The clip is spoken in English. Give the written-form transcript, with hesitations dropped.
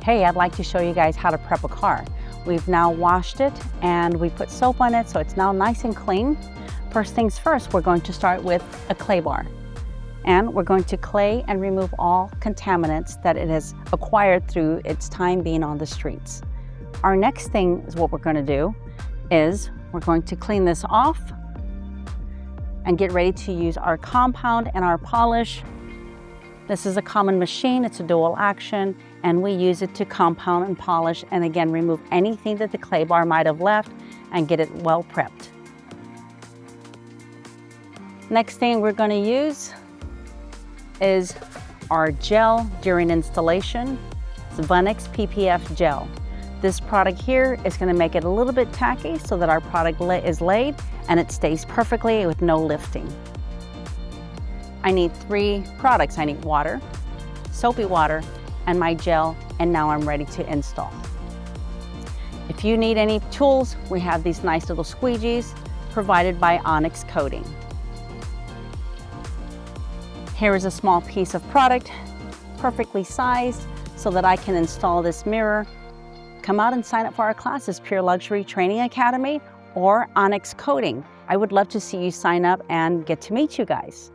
Hey, I'd like to show you guys how to prep a car. We've now washed it and we put soap on it, so it's now nice and clean. First things first, we're going to start with a clay bar. And we're going to clay and remove all contaminants that it has acquired through its time being on the streets. Our next thing is what we're going to do is we're going to clean this off and get ready to use our compound and our polish. This is a common machine, it's a dual action, and we use it to compound and polish and again remove anything that the clay bar might have left and get it well prepped. Next thing we're going to use is our gel during installation. It's Onyx PPF gel. This product here is going to make it a little bit tacky so that our product is laid and it stays perfectly with no lifting. I need 3 products. I need water, soapy water, and my gel, and now I'm ready to install. If you need any tools, we have these nice little squeegees provided by Onyx Coating. Here is a small piece of product, perfectly sized, so that I can install this mirror. Come out and sign up for our classes, Pure Luxury Training Academy or Onyx Coating. I would love to see you sign up and get to meet you guys.